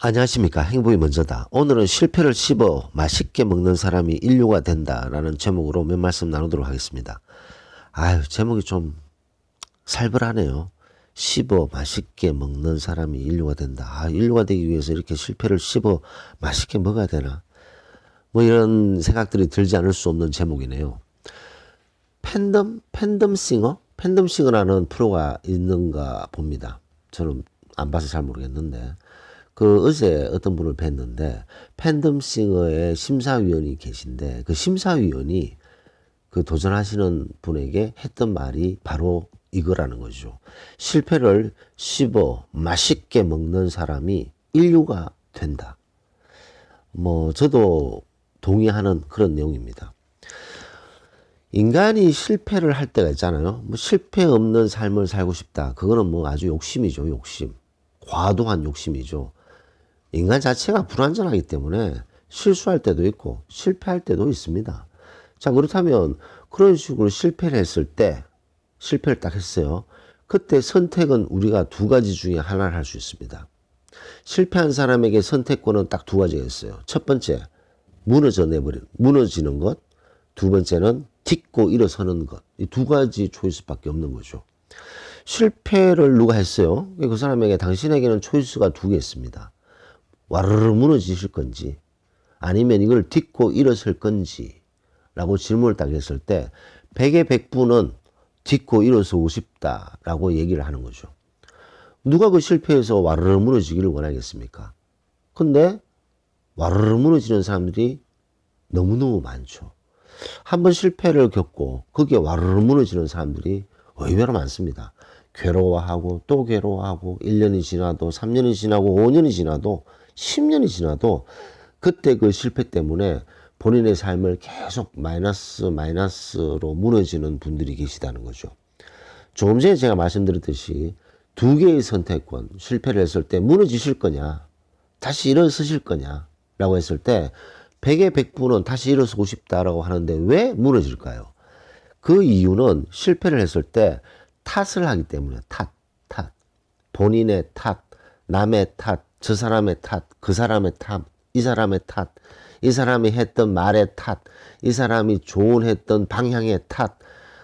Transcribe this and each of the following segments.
안녕하십니까. 행복이 먼저다. 오늘은 실패를 씹어 맛있게 먹는 사람이 인류가 된다라는 제목으로 몇 말씀 나누도록 하겠습니다. 아유, 제목이 좀 살벌하네요. 씹어 맛있게 먹는 사람이 인류가 된다. 아, 인류가 되기 위해서 이렇게 실패를 씹어 맛있게 먹어야 되나? 뭐 이런 생각들이 들지 않을 수 없는 제목이네요. 팬덤싱어? 팬덤싱어라는 프로가 있는가 봅니다. 저는 안 봐서 잘 모르겠는데. 어제 어떤 분을 뵀는데, 팬덤싱어의 심사위원이 계신데, 그 심사위원이 그 도전하시는 분에게 했던 말이 바로 이거라는 거죠. 실패를 씹어 맛있게 먹는 사람이 인류가 된다. 저도 동의하는 그런 내용입니다. 인간이 실패를 할 때가 있잖아요. 실패 없는 삶을 살고 싶다. 그거는 아주 욕심이죠, 욕심. 과도한 욕심이죠. 인간 자체가 불완전하기 때문에 실수할 때도 있고 실패할 때도 있습니다. 자, 그렇다면 그런 식으로 실패를 했을 때, 실패를 딱 했어요. 그때 선택은 우리가 두 가지 중에 하나를 할 수 있습니다. 실패한 사람에게 선택권은 딱 두 가지가 있어요. 첫 번째, 무너지는 것. 두 번째는 딛고 일어서는 것. 이 두 가지 초이스밖에 없는 거죠. 실패를 누가 했어요? 그 사람에게 당신에게는 초이스가 두 개 있습니다. 와르르 무너지실 건지 아니면 이걸 딛고 일어설 건지 라고 질문을 딱 했을 때 100의 100분은 딛고 일어서고 싶다라고 얘기를 하는 거죠. 누가 그 실패해서 와르르 무너지기를 원하겠습니까? 근데 와르르 무너지는 사람들이 너무너무 많죠. 한번 실패를 겪고 거기에 와르르 무너지는 사람들이 의외로 많습니다. 괴로워하고 또 괴로워하고 1년이 지나도 3년이 지나고 5년이 지나도 10년이 지나도 그때 그 실패 때문에 본인의 삶을 계속 마이너스로 무너지는 분들이 계시다는 거죠. 조금 전에 제가 말씀드렸듯이 두 개의 선택권, 실패를 했을 때 무너지실 거냐, 다시 일어서실 거냐 라고 했을 때 100의 100분은 다시 일어서고 싶다라고 하는데 왜 무너질까요? 그 이유는 실패를 했을 때 탓을 하기 때문에 탓. 본인의 탓, 남의 탓, 저 사람의 탓, 그 사람의 탓, 이 사람의 탓, 이 사람이 했던 말의 탓, 이 사람이 조언했던 방향의 탓,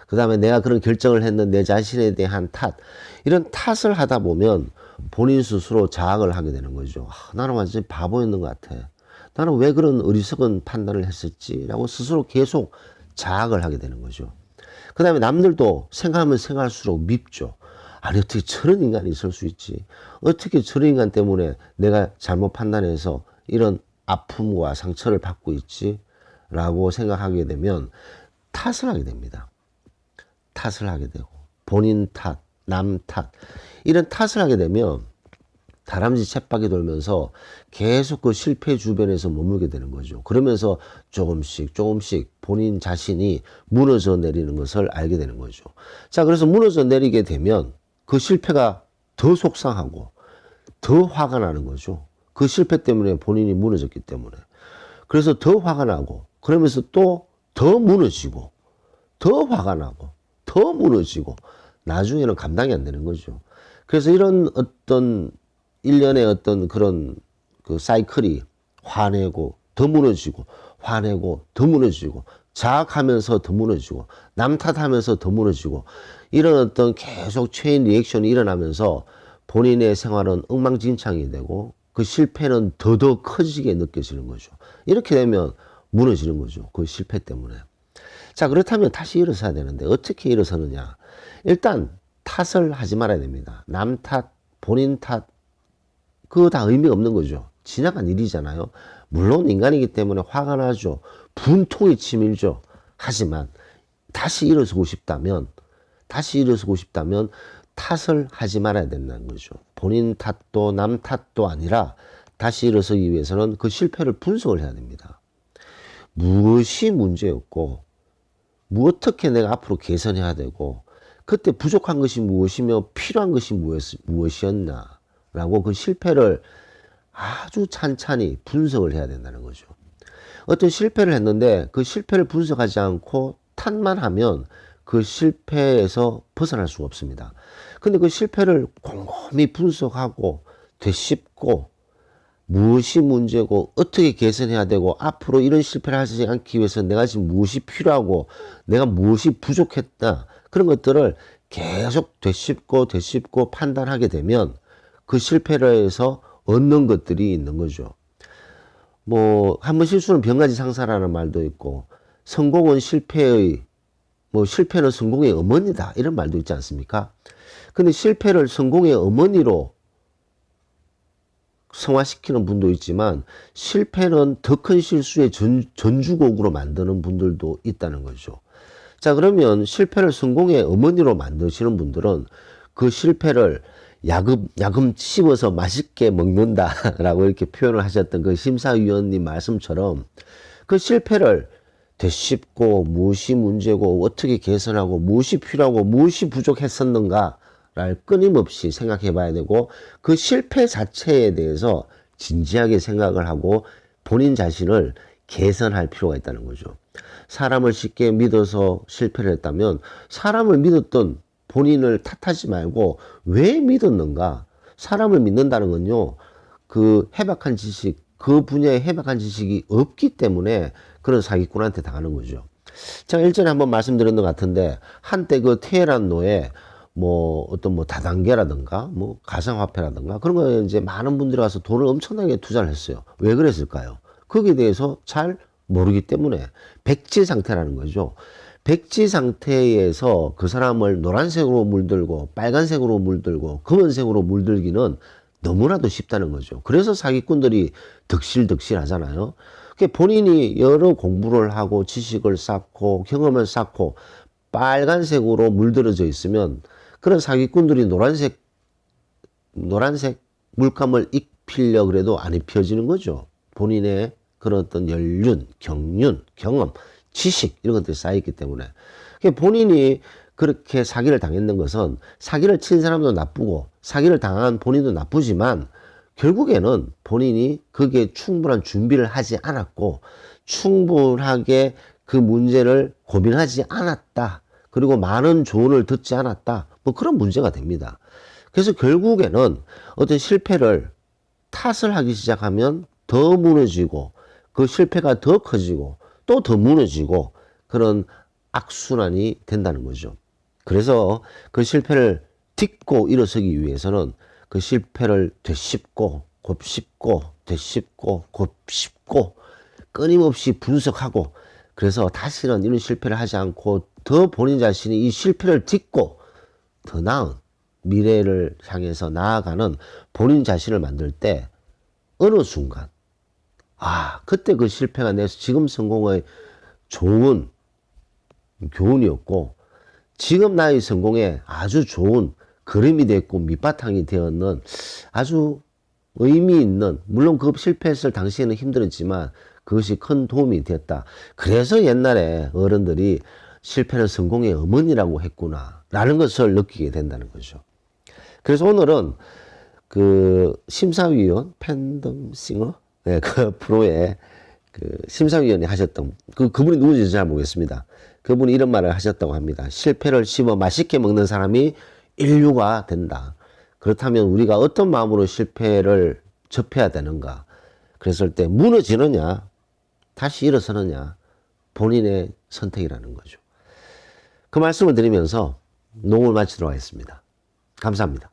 그 다음에 내가 그런 결정을 했는 내 자신에 대한 탓, 이런 탓을 하다 보면 본인 스스로 자학을 하게 되는 거죠. 나는 완전히 바보였는 것 같아. 나는 왜 그런 어리석은 판단을 했었지라고 스스로 계속 자학을 하게 되는 거죠. 그 다음에 남들도 생각하면 생각할수록 밉죠. 아니, 어떻게 저런 인간이 있을 수 있지? 어떻게 저런 인간 때문에 내가 잘못 판단해서 이런 아픔과 상처를 받고 있지? 라고 생각하게 되면 탓을 하게 됩니다. 탓을 하게 되고 본인 탓, 남 탓, 이런 탓을 하게 되면 다람쥐 쳇바퀴 돌면서 계속 그 실패 주변에서 머물게 되는 거죠. 그러면서 조금씩 본인 자신이 무너져 내리는 것을 알게 되는 거죠. 자, 그래서 무너져 내리게 되면 그 실패가 더 속상하고 더 화가 나는 거죠. 그 실패 때문에 본인이 무너졌기 때문에. 그래서 더 화가 나고 그러면서 또 더 무너지고 더 화가 나고 더 무너지고 나중에는 감당이 안 되는 거죠. 그래서 이런 어떤 일련의 어떤 그런 그 사이클이 화내고 더 무너지고 화내고 더 무너지고 자학하면서 더 무너지고 남 탓하면서 더 무너지고 이런 어떤 계속 체인 리액션이 일어나면서 본인의 생활은 엉망진창이 되고 그 실패는 더더 커지게 느껴지는 거죠. 이렇게 되면 무너지는 거죠. 그 실패 때문에. 자, 그렇다면 다시 일어서야 되는데 어떻게 일어서느냐. 일단 탓을 하지 말아야 됩니다. 남 탓, 본인 탓, 그거 다 의미가 없는 거죠. 지나간 일이잖아요. 물론 인간이기 때문에 화가 나죠. 분통이 치밀죠. 하지만 다시 일어서고 싶다면 탓을 하지 말아야 된다는 거죠. 본인 탓도 남 탓도 아니라 다시 일어서기 위해서는 그 실패를 분석을 해야 됩니다. 무엇이 문제였고 어떻게 내가 앞으로 개선해야 되고 그때 부족한 것이 무엇이며 필요한 것이 무엇이었나 라고 그 실패를 아주 찬찬히 분석을 해야 된다는 거죠. 어떤 실패를 했는데 그 실패를 분석하지 않고 탓만 하면 그 실패에서 벗어날 수가 없습니다. 근데 그 실패를 곰곰이 분석하고 되짚고 무엇이 문제고 어떻게 개선해야 되고 앞으로 이런 실패를 하지 않기 위해서 내가 지금 무엇이 필요하고 내가 무엇이 부족했다. 그런 것들을 계속 되짚고 판단하게 되면 그 실패를 해서 얻는 것들이 있는 거죠. 뭐, 한 번 실수는 병가지 상사라는 말도 있고, 성공은 실패는 성공의 어머니다. 이런 말도 있지 않습니까? 근데 실패를 성공의 어머니로 성화시키는 분도 있지만, 실패는 더 큰 실수의 전주곡으로 만드는 분들도 있다는 거죠. 자, 그러면 실패를 성공의 어머니로 만드시는 분들은 그 실패를 야금 씹어서 맛있게 먹는다라고 이렇게 표현을 하셨던 그 심사위원님 말씀처럼 그 실패를 되짚고 무엇이 문제고 어떻게 개선하고 무엇이 필요하고 무엇이 부족했었는가를 끊임없이 생각해 봐야 되고 그 실패 자체에 대해서 진지하게 생각을 하고 본인 자신을 개선할 필요가 있다는 거죠. 사람을 쉽게 믿어서 실패를 했다면 사람을 믿었던 본인을 탓하지 말고 왜 믿었는가? 사람을 믿는다는 건요, 그 분야에 해박한 지식이 없기 때문에 그런 사기꾼한테 당하는 거죠. 제가 일전에 한번 말씀드린 것 같은데, 한때 그 테헤란로에 어떤 다단계라든가, 가상화폐라든가, 그런 거에 이제 많은 분들이 가서 돈을 엄청나게 투자를 했어요. 왜 그랬을까요? 거기에 대해서 잘 모르기 때문에 백지 상태라는 거죠. 백지 상태에서 그 사람을 노란색으로 물들고 빨간색으로 물들고 검은색으로 물들기는 너무나도 쉽다는 거죠. 그래서 사기꾼들이 득실득실 하잖아요. 본인이 여러 공부를 하고 지식을 쌓고 경험을 쌓고 빨간색으로 물들어져 있으면 그런 사기꾼들이 노란색 물감을 입히려고 그래도 안 입혀지는 거죠. 본인의 그런 어떤 연륜, 경륜, 경험, 지식 이런 것들이 쌓여있기 때문에 본인이 그렇게 사기를 당했는 것은 사기를 친 사람도 나쁘고 사기를 당한 본인도 나쁘지만 결국에는 본인이 거기에 충분한 준비를 하지 않았고 충분하게 그 문제를 고민하지 않았다. 그리고 많은 조언을 듣지 않았다. 그런 문제가 됩니다. 그래서 결국에는 어떤 실패를 탓을 하기 시작하면 더 무너지고 그 실패가 더 커지고 또 더 무너지고 그런 악순환이 된다는 거죠. 그래서 그 실패를 딛고 일어서기 위해서는 그 실패를 되짚고 곱씹고 되짚고 곱씹고 끊임없이 분석하고 그래서 다시는 이런 실패를 하지 않고 더 본인 자신이 이 실패를 딛고 더 나은 미래를 향해서 나아가는 본인 자신을 만들 때 어느 순간 그때 그 실패가 내 지금 성공의 좋은 교훈이었고 지금 나의 성공에 아주 좋은 그림이 됐고 밑바탕이 되었는 아주 의미 있는 물론 그 실패했을 당시에는 힘들었지만 그것이 큰 도움이 되었다. 그래서 옛날에 어른들이 실패는 성공의 어머니라고 했구나 라는 것을 느끼게 된다는 거죠. 그래서 오늘은 그 심사위원 팬덤싱어 그 프로의 그 심사위원이 하셨던 그분이 누구인지 잘 모르겠습니다. 그분이 이런 말을 하셨다고 합니다. 실패를 씹어 맛있게 먹는 사람이 인류가 된다. 그렇다면 우리가 어떤 마음으로 실패를 접해야 되는가? 그랬을 때 무너지느냐, 다시 일어서느냐, 본인의 선택이라는 거죠. 그 말씀을 드리면서 녹음을 마치도록 하겠습니다. 감사합니다.